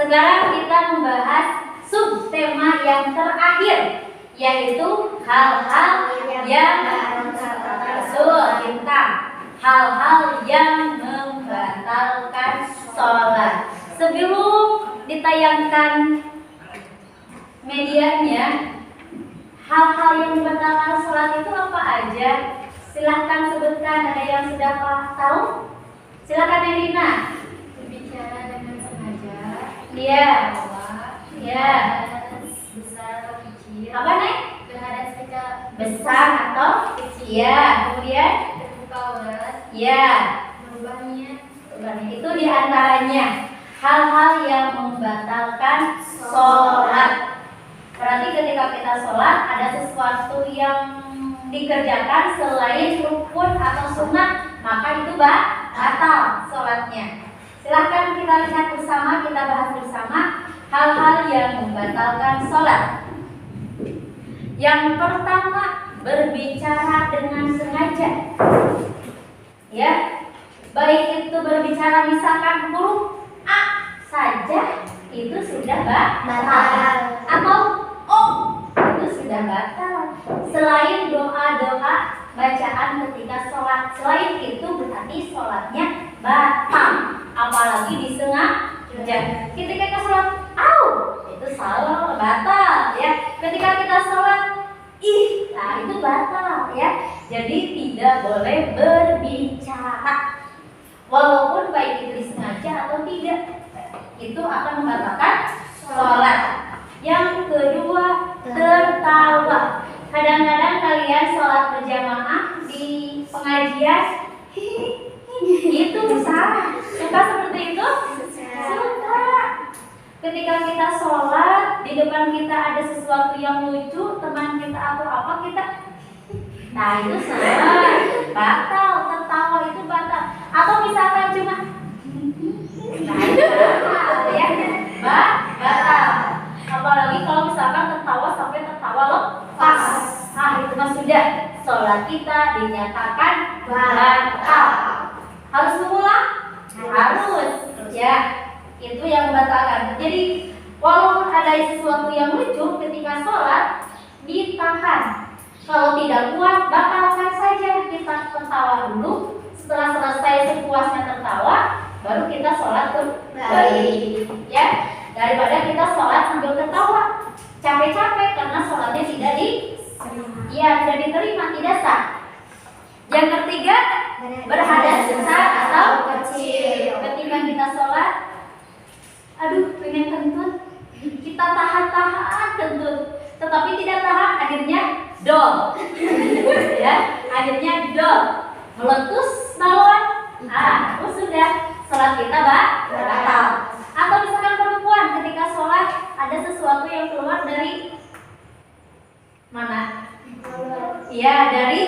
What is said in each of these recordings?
Sekarang kita membahas subtema yang terakhir, yaitu hal-hal yang hal-hal yang membatalkan sholat. Sebelum ditayangkan medianya, hal-hal yang membatalkan sholat itu apa aja? Silahkan sebutkan, ada yang sudah tahu? Silahkan Elina. Berbicara dengan sengaja. Iya. Iya. Besar atau kecil. Apa nih? Berhadas ketika Besar atau kecil. Iya. Kemudian? terbuka aurat. Iya. Berubah niat. Itu diantaranya hal-hal yang membatalkan sholat. Berarti ketika kita sholat ada sesuatu yang dikerjakan selain rukun atau sunnah, maka itu batal sholatnya. Silahkan kita lihat bersama, kita bahas bersama hal-hal yang membatalkan sholat. Yang pertama, berbicara dengan sengaja. Ya, baik itu berbicara misalkan huruf A saja itu sudah batal, atau O itu sudah batal. Selain doa-doa bacaan ketika sholat, selain itu berarti sholatnya batal. Apalagi disengaja. Ketika kita sholat, itu salah, batal ya. Ketika kita sholat, nah itu batal ya. Jadi tidak boleh berbicara, walaupun baik itu disengaja atau tidak, itu akan membatalkan sholat. Yang kedua, tertawa. Kadang-kadang kalian sholat berjamaah di pengajian, itu salah. Suka seperti itu? Suka. Ketika kita sholat, di depan kita ada sesuatu yang lucu, teman kita atau apa, kita, nah itu salah, batal. Tertawa itu batal. Atau misalkan cuma, nah itu batal ya, batal. Apalagi kalau misalkan tertawa sampai tertawa lepas, nah itu mah sudah, sholat kita dinyatakan batal. Harus mengulang? Harus ya. Itu yang membatalkan. Jadi walaupun ada sesuatu yang lucu ketika sholat, ditahan. Kalau tidak kuat, batalkan saja. Kita tertawa dulu. Setelah selesai sepuasnya tertawa, baru kita sholat kembali. Ya, daripada kita sholat sambil tertawa, capek-capek karena sholatnya tidak diterima, tidak sah. Yang ketiga, berhadas besar atau kecil. Ketika kita sholat, pengen kentut, kita tahan kentut, tetapi tidak tahan, akhirnya dol. Ya, akhirnya dol, meletus balon. Sudah, sholat kita batal. Atau misalkan perempuan ketika sholat ada sesuatu yang keluar dari mana? Iya, dari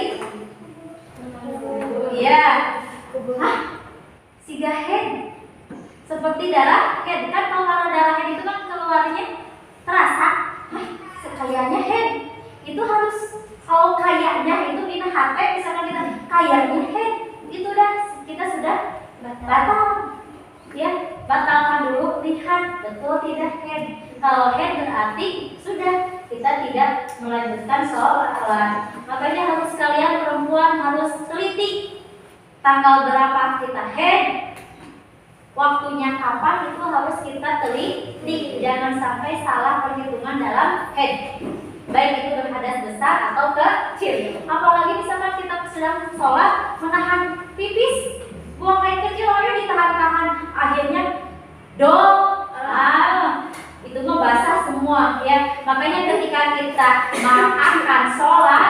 siga head. Seperti darah head. Kan kalau darah head itu kan keluarnya terasa. Sekaliannya head. Itu harus, kalau kayaknya itu kita HP, misalkan kita kayaknya head, itu kita sudah batal. Ya, batalkan dulu, lihat betul tidak head. Kalau head berarti sudah, kita tidak melanjutkan sholat. Makanya harus kalian perempuan harus teliti tanggal berapa kita head, waktunya kapan, itu harus kita teliti. Jangan sampai salah perhitungan dalam head, baik itu berhadas besar atau kecil. Apalagi misalkan kita sedang sholat menahan pipis, buang air kecil, ditahan-tahan, akhirnya itu mah basah semua ya. Makanya ketika kita akan sholat,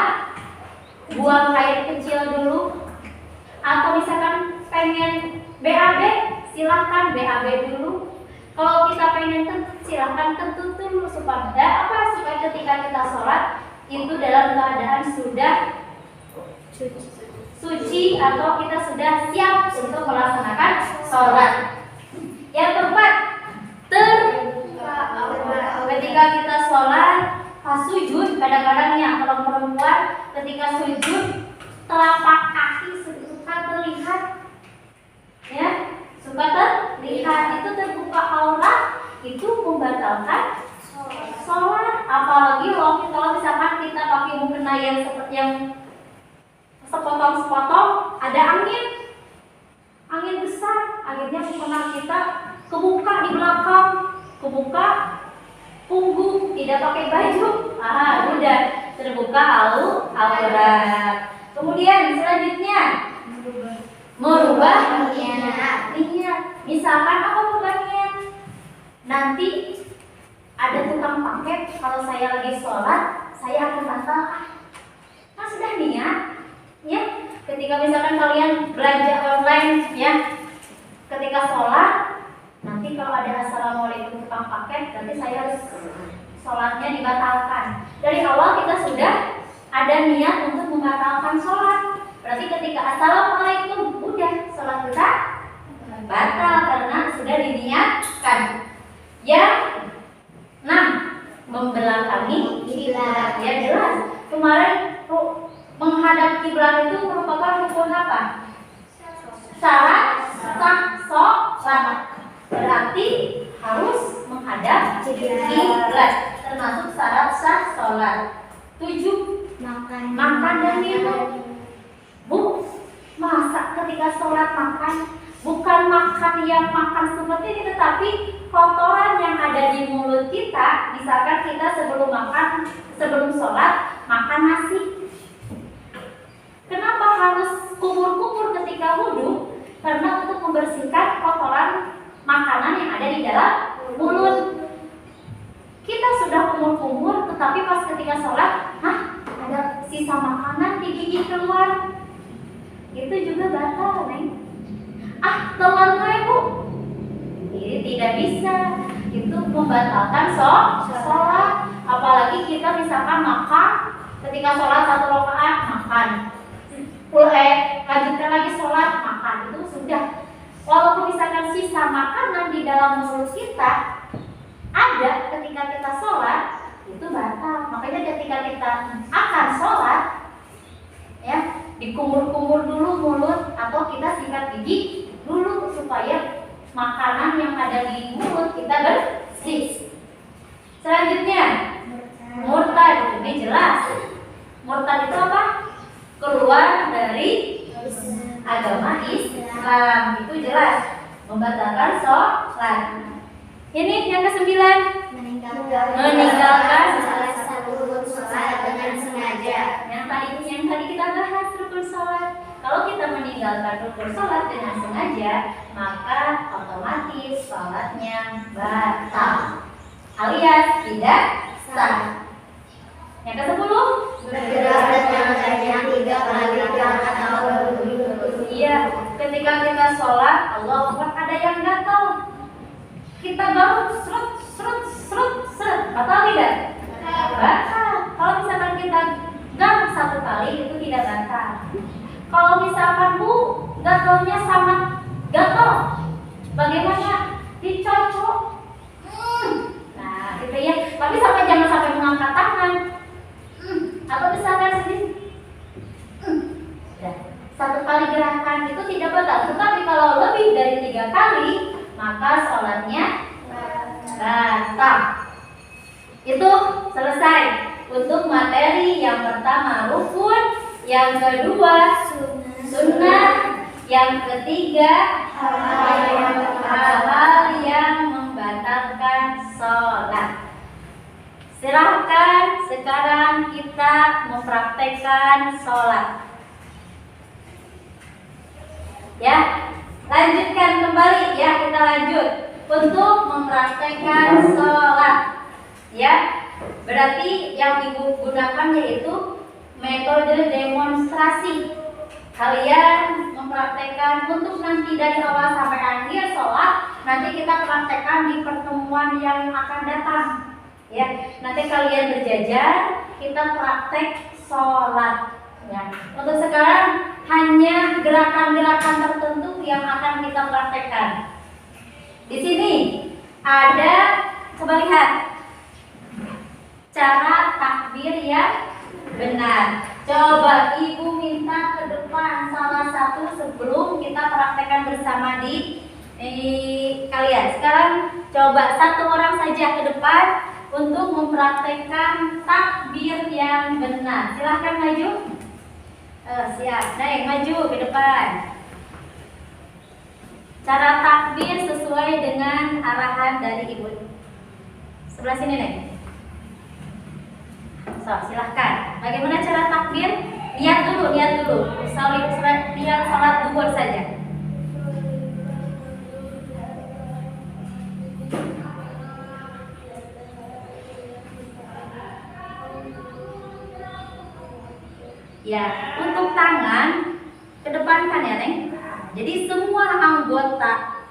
buang air kecil dulu. Atau misalkan pengen BAB, silahkan BAB dulu. Kalau kita pengen kentut, silahkan kentut dulu supaya ketika kita sholat itu dalam keadaan sudah suci atau kita sudah siap untuk melaksanakan sholat. Yang keempat, ketika kita sholat pas sujud, kadang-kadangnya kalau perempuan ketika sujud telapak kaki suka terlihat, ya, suka terlihat, itu terbuka aurat, itu membatalkan sholat. Apalagi kalau misalkan kita pakai mukena yang seperti yang sepotong-sepotong, ada angin besar, akhirnya mukena kita kebuka di belakang, kebuka punggung, tidak pakai baju, udah terbuka aurat. Kemudian selanjutnya merubah niat. Misalkan apa merubah niat? Nanti ada tukang paket, kalau saya lagi sholat, saya akan batal. Kan sudah niat, ya. Ketika misalkan kalian belanja online, ya, ketika sholat, nanti kalau ada assalamualaikum tukang paket, nanti saya harus sholatnya dibatalkan. Dari awal kita sudah ada niat untuk membatalkan sholat. Berarti ketika assalamualaikum, udah sholat kita batal karena sudah diniatkan. Yang 6, membelakangi kiblat. Ya jelas. Kemarin menghadap kiblat itu merupakan rukun apa? Syarat sah sholat. Berarti harus menghadap kiblat, termasuk syarat sah sholat. 7, makan dan minum. Masa ketika sholat makan? Bukan makan yang makan seperti ini, tetapi kotoran yang ada di mulut kita. Misalkan kita sebelum sholat makan nasi. Kenapa harus kumur-kumur ketika wudhu? Karena untuk membersihkan kotoran makanan yang ada di dalam mulut. Kita sudah kumur-kumur, tetapi pas ketika sholat, ada sisa makanan di gigi keluar. Itu juga batal, Neng. Telan gue, Bu. Ini tidak bisa. Itu membatalkan sholat. Apalagi kita misalkan makan ketika sholat 1 rakaat makan. Lanjutkan lagi sholat makan. Itu sudah. Walaupun misalkan sisa makanan di dalam mulut kita ada ketika kita sholat, itu batal. Makanya ketika kita akan sholat, ya, dikumur-kumur dulu mulut atau kita sikat gigi dulu supaya makanan yang ada di mulut kita bersih. Selanjutnya murtad. Ini jelas. Murtad itu apa? Keluar dari agama Islam. Itu jelas, membatalkan sholat. Ini yang ke-9, meninggalkan salah satu rukun sholat dengan sengaja. Yang tadi kita bahas rukun sholat. Kalau kita meninggalkan rukun sholat dengan sengaja, maka otomatis sholatnya batal, alias tidak sah. Yang ke-10, bergerak yang 3 kali atau iya, ketika kita sholat, Allah Akbar, ada yang gatal. Kita baru serut, batal tidak? Batal. Kalau misalkan kita gang 1 kali, itu tidak batal. Kalau misalkan Bu, gatalnya sangat gatal, bagaimana? Dicocok. Nah, gitu ya. Tapi jangan sampai mengangkat tangan. Atau misalkan sedih. 1 kali gerakan itu tidak batal. Tetapi kalau lebih dari 3 kali, maka sholatnya batal. Itu selesai untuk materi yang pertama rukun, yang kedua sunnah, yang ketiga hal-hal yang membatalkan sholat. Silahkan sekarang kita mempraktekkan sholat. Ya, lanjutkan kembali ya, kita lanjut untuk mempraktekkan sholat. Ya, berarti yang Ibu gunakan yaitu metode demonstrasi. Kalian mempraktekkan untuk nanti dari awal sampai akhir sholat. Nanti kita praktekkan di pertemuan yang akan datang. Ya, nanti kalian berjajar, kita praktek sholat. Ya, untuk sekarang hanya gerakan-gerakan tertentu yang akan kita praktekkan. Di sini ada, coba lihat cara takbir yang benar. Coba Ibu minta ke depan salah satu sebelum kita praktekkan bersama di kalian. Sekarang Coba satu orang saja ke depan untuk mempraktekkan takbir yang benar. Silahkan maju. Siap, naik maju ke depan. Cara takbir sesuai dengan arahan dari ibu. Sebelah sini nih. So, silahkan. Bagaimana cara takbir? Lihat dulu. Lihat salat duhur saja. Ya, untuk tangan kedepankan ya, Neng. Jadi semua anggota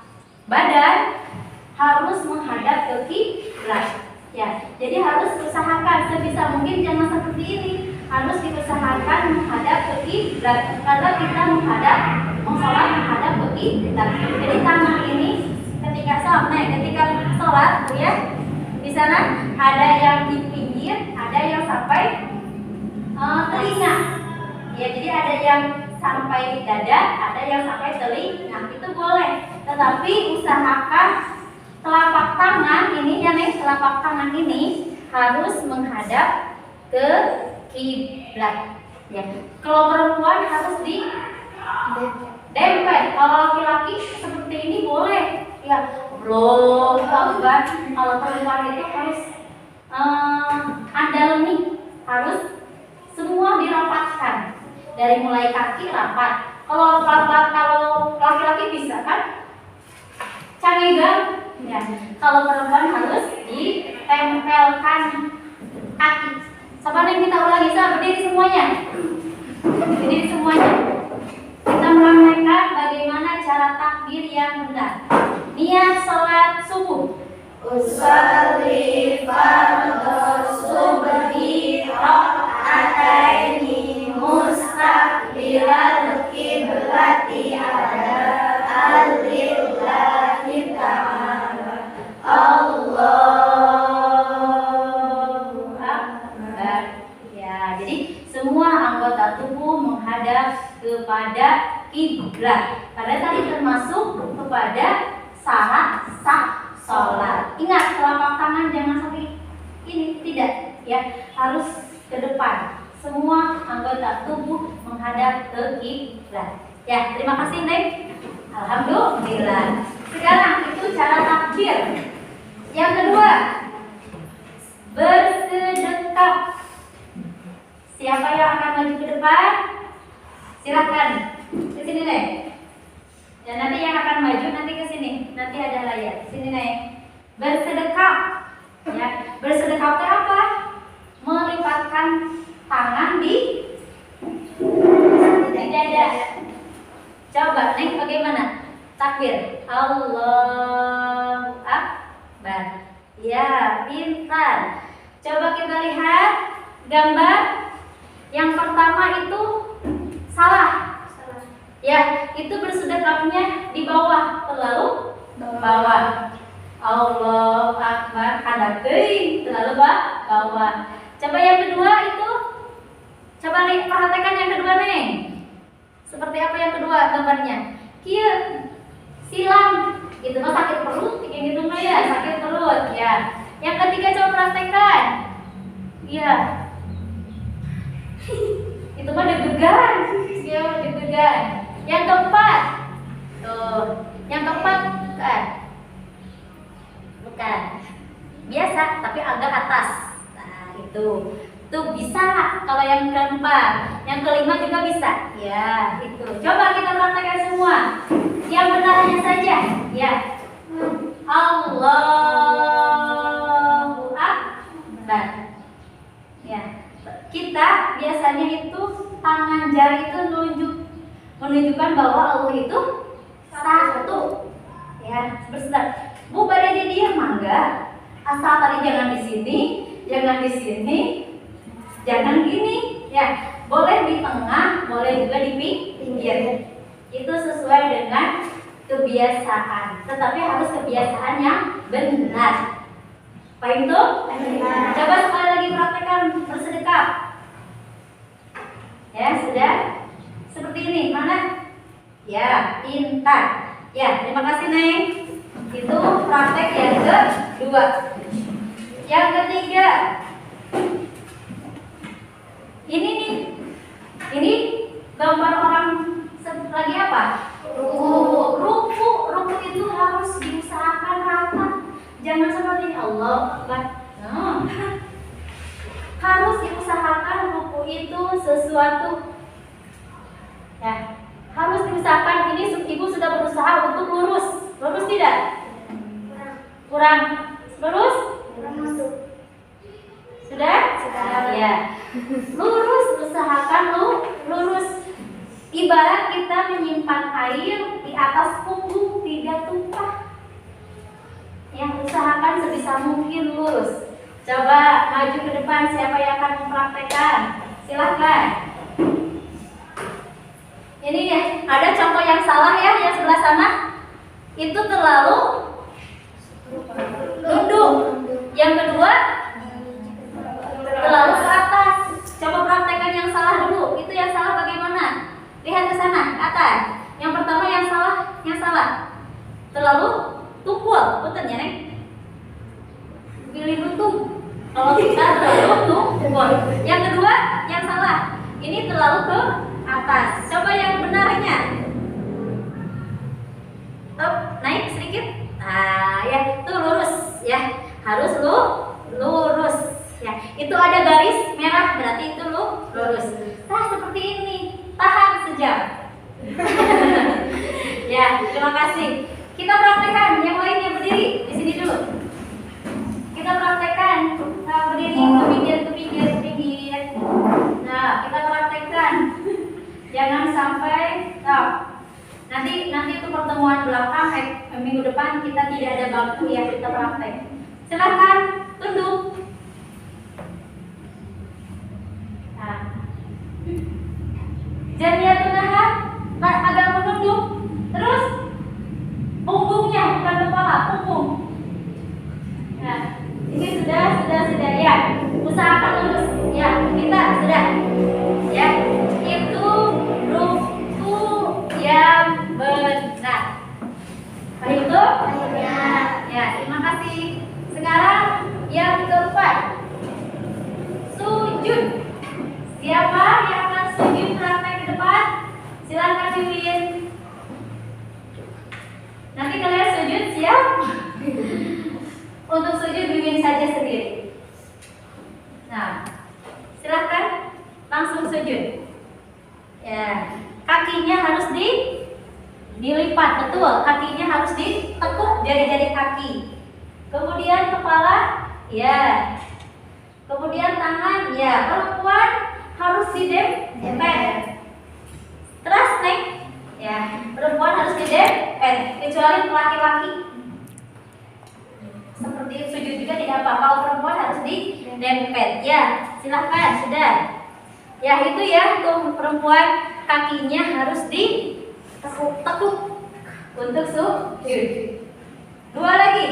badan harus menghadap ke kiblat. Ya, jadi harus usahakan sebisa mungkin jangan seperti ini. Harus diusahakan menghadap ke kiblat. Karena kita menghadap menghadap ke kiblat. Jadi tangan ini ketika sholat, ya, di sana ada yang di pinggir, ada yang sampai telinga. Ya, jadi ada yang sampai di dada, ada yang sampai telinga. Itu boleh. Tetapi usahakan telapak tangan ini ya, Neng, telapak tangan ini harus menghadap ke kiblat. Ya. Kalau perempuan harus di dempet. Kalau laki-laki seperti ini boleh. Ya, belum Akbar. Kalau perempuan itu harus andalemi, harus semua dirapatkan. Dari mulai kaki rapat. Kalau laki-laki bisa kan? Canggih. Ya. Kalau perempuan harus ditempelkan kaki. Sabar nih, kita ulangi, berdiri semuanya. Berdiri semuanya. Kita meramaikan bagaimana cara takbir yang benar. Niat sholat subuh. Usolli fardhu subhi raka'ataini mustaqbilal qiblati lillahi ta'ala. Allahu Akbar. Ya, jadi semua anggota tubuh menghadap kepada kiblat. Karena tadi termasuk kepada syarat sah sholat. Ingat, telapak tangan jangan sampai ini, tidak, ya, harus ke depan. Semua anggota tubuh menghadap ke kiblat. Ya, terima kasih, Neng. Alhamdulillah. Sekarang itu cara takbir. Yang kedua, bersedekap. Siapa yang akan maju ke depan? Silakan. Ke sini, Neng. Dan nanti yang akan maju nanti ke sini. Nanti ada layar. Sini, Neng. Bersedekap. Ya, bersedekap itu apa? Melipatkan tangan di dada. Coba, Neng, bagaimana? Takbir. Allahu Akbar. Ya, pintar. Coba kita lihat gambar. Yang pertama itu salah. Ya, itu bersedekapnya di bawah, terlalu bawah. Allahu Akbar, hadap teuing, terlalu bawah. Coba yang kedua itu, coba nih perhatikan yang kedua, Neng. Seperti apa yang kedua gambarnya? Kieu, silam, itu mah sakit perut, kayak gitu mah ya, sakit perut ya. Yang ketiga coba praktekkan. Iya. Itu mah deg-degan, ya, deg-degan. Yang keempat, tuh, yang keempat bukan, biasa tapi agak atas. Nah itu, tuh bisa. Kalau yang keempat, yang kelima juga bisa. Ya itu. Coba kita praktekkan semua. Yang benarnya saja. Ya. Allahu Akbar. Ya. Kita biasanya itu tangan jari itu menunjukkan bahwa Allah itu satu. Ya, bersedar. Bu, pada dia mangga. Asal tadi jangan di sini, jangan di sini, jangan gini. Ya, boleh di tengah, boleh juga di pinggir. Itu sesuai dengan kebiasaan. Tetapi harus kebiasaan yang benar. Paham tuh? Coba sekali lagi praktekkan bersedekap. Ya, sudah? Seperti ini, mana? Ya, pintar. Ya, terima kasih, Neng. Itu praktek yang 2. Yang ketiga, ini nih, ini gambar orang lagi apa? Ruku itu harus diusahakan rata, jangan seperti ini Allah Akbar. Harus diusahakan ruku itu sesuatu, ya, harus diusahakan. Ini ibu sudah berusaha untuk lurus tidak? Kurang lurus? Sudah? Ya. Lurus, usahakan lurus. Ibarat kita menyimpan air di atas punggung tidak tumpah. Yang usahakan sebisa mungkin lurus. Coba maju ke depan, siapa yang akan mempraktekkan? Silahkan. Ini ya, ada contoh yang salah ya, yang sebelah sana. Itu terlalu nunduk. Yang kedua, terlalu ke atas. Coba praktekkan yang salah dulu. Itu yang salah bagaimana? Lihat ke sana, ke atas. Yang pertama yang salah. Terlalu tumpul, betul ya, Neng? Pilih lutung. Kalau kita terlalu tumpul. Yang kedua, yang salah. Ini terlalu ke atas. Coba yang benarnya. Naik sedikit. Nah, ya, itu lurus ya. Harus lurus. Ya, itu ada garis merah berarti itu lurus. Nah, seperti ini. Tahan sejam. Ya, terima kasih. Kita praktekkan yang lainnya berdiri di sini dulu. Kita praktekkan berdiri ke pinggir. Nah, kita praktekkan. Jangan sampai nanti itu pertemuan belakang minggu depan kita tidak ada bangku ya, kita praktek. Silakan tunduk. Nah. Jariatun nahar agak menunduk. Terus punggungnya bukan kepala, punggung. Nah, ini sudah ya. Usahakan lurus. Ya, kita sudah. Ya, itu ruku yang benar. Baik itu? Ya, terima kasih. Sekarang yang keempat, sujud. Siapa yang akan sujud praktek ke depan? Silakan Wiwin. Nanti kalian sujud siap? Untuk sujud Wiwin saja sendiri. Nah, silakan langsung sujud. Ya, kakinya harus dilipat, betul. Kakinya harus ditekuk jari-jari kaki. Kemudian kepala, ya. Kemudian tangan, ya. Perempuan harus didempet. Terus naik, ya. Perempuan harus didempet, kecuali laki-laki. Seperti sujud juga tidak apa-apa. Kalau perempuan harus didempet, ya. Silahkan, sudah. Ya itu ya, untuk perempuan kakinya harus ditekuk untuk sujud. 2 lagi,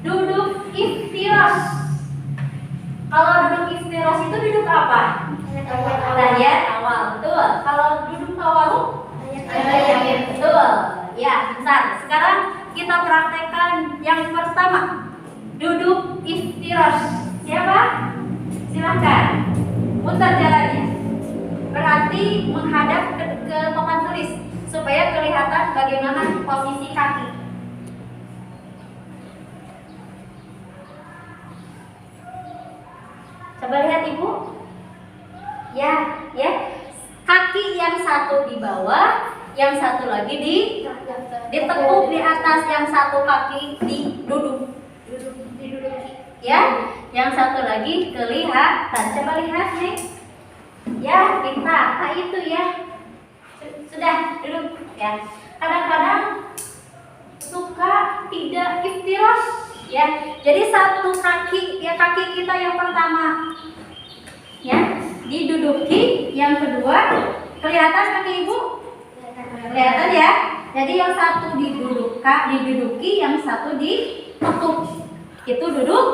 duduk iftirash. Kalau duduk iftirash itu duduk apa? Tahiyat awal, betul. Kalau duduk tawarruk, betul. Ya, bentar. Sekarang kita praktekkan yang pertama, duduk iftirash. Siapa? Silakan. Putar jalannya. Berarti menghadap ke papan tulis supaya kelihatan bagaimana posisi kaki. Coba lihat Ibu. Ya. Kaki yang satu di bawah, yang satu lagi ditekuk di atas, yang satu kaki diduduki. Ya, yang satu lagi kelihatan. Coba lihat nih. Ya, kita itu ya. Sudah duduk ya. Kadang-kadang suka tidak iftirash ya. Jadi satu kaki ya, kaki kita yang pertama ya diduduki, yang kedua kelihatan kaki Ibu? Kelihatan ya. Jadi yang satu diduduki, yang satu ditekuk. Itu duduk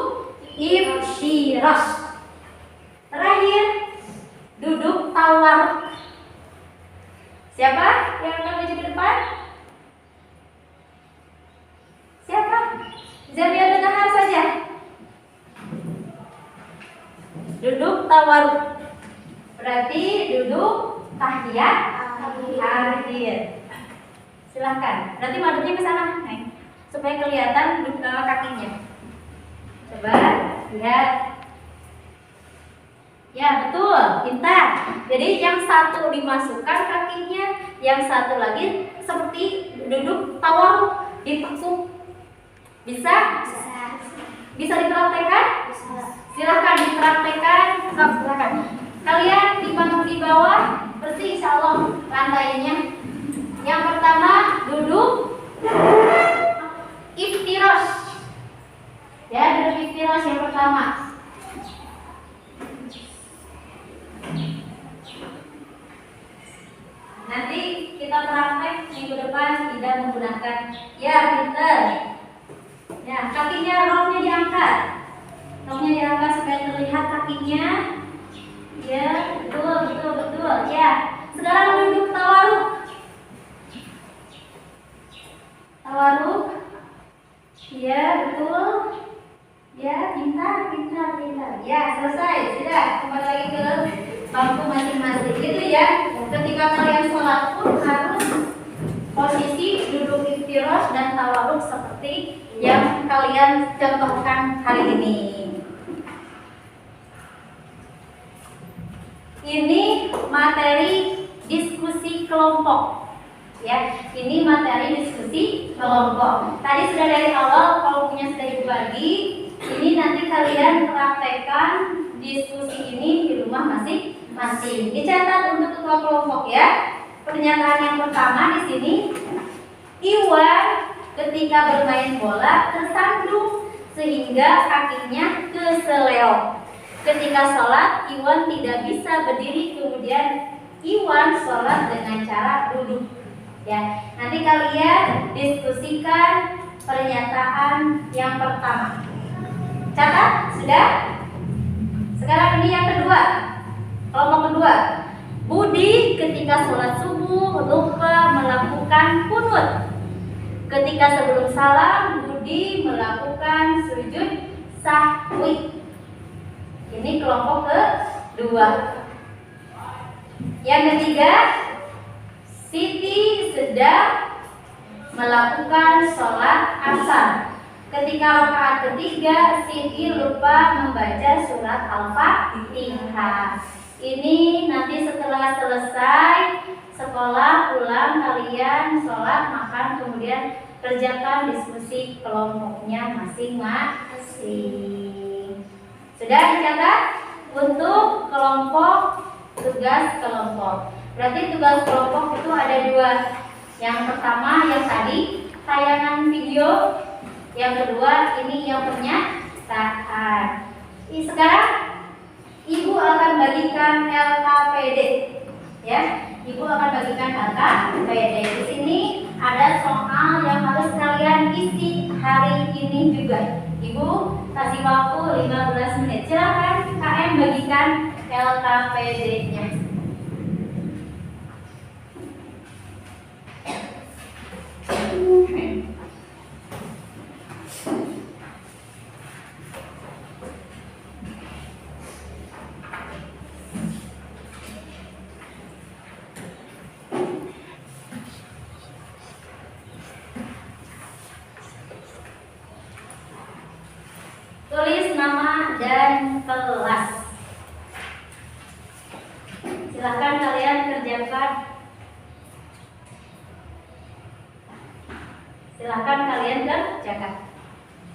iftirash. Terakhir duduk tawarruk. Siapa yang akan maju ke depan? Siapa? Jamiatun Nahar tawaruk. Berarti duduk tahiyat akhir. Silahkan. Berarti madepnya ke sana, supaya kelihatan kakinya. Coba lihat. Ya betul, pintar. Jadi yang satu dimasukkan kakinya, yang satu lagi seperti duduk tawaruk, ditekuk. Bisa? Bisa dipraktekkan? Silahkan dipraktekkan. Silahkan. Kalian dipangku di bawah, bersih insya Allah lantainya. Yang pertama duduk iftirash. Ya, duduk iftirash yang pertama. Nanti kita praktek minggu depan tidak menggunakan ya pinter. Ya, kakinya roknya diangkat. Roknya diangkat supaya terlihat kakinya. Ya, betul. Ya, sekarang duduk tawaruk. Tawaruk. Ya, betul. Ya, pintar. Ya, selesai. Sudah, kembali lagi ke bangku masing-masing. Gitu ya. Ketika kalian sholat pun harus posisi duduk iftirash dan tawaruk seperti yang kalian contohkan hari ini. Ini materi diskusi kelompok. Ya, ini materi diskusi kelompok. Tadi sudah dari awal kelompoknya sudah dibagi. Ini nanti kalian praktekkan diskusi ini di rumah masing-masing. Dicatat untuk ketua kelompok ya. Pernyataan yang pertama di sini, Iwan ketika bermain bola tersandung sehingga kakinya keseleo. Ketika sholat, Iwan tidak bisa berdiri, kemudian Iwan sholat dengan cara duduk. Ya, nanti kalian diskusikan pernyataan yang pertama. Catat, sudah? Sekarang ini yang kedua, kelompok kedua. Budi ketika sholat subuh lupa melakukan kunut. Ketika sebelum salam, Budi melakukan sujud sahwi. Ini kelompok kedua. Yang ketiga, Siti sedang melakukan sholat asar. Ketika rakaat ketiga, Siti lupa membaca surat Al-Fatihah. Ini nanti setelah selesai sekolah pulang kalian sholat, makan, kemudian kerjakan diskusi kelompoknya masing-masing. Sudah dicatat untuk kelompok, tugas kelompok. Berarti tugas kelompok itu ada dua. Yang pertama yang tadi tayangan video, yang kedua ini yang pernyataan. Sekarang Ibu akan bagikan LKPD, ya. Ibu akan bagikan LKPD. Di sini ada soal yang harus kalian isi hari ini juga. Ibu kasih waktu 15 menit. Silakan KM bagikan LKPD-nya. Tulis nama dan kelas. Silahkan kalian kerjakan. Silahkan kalian kerjakan.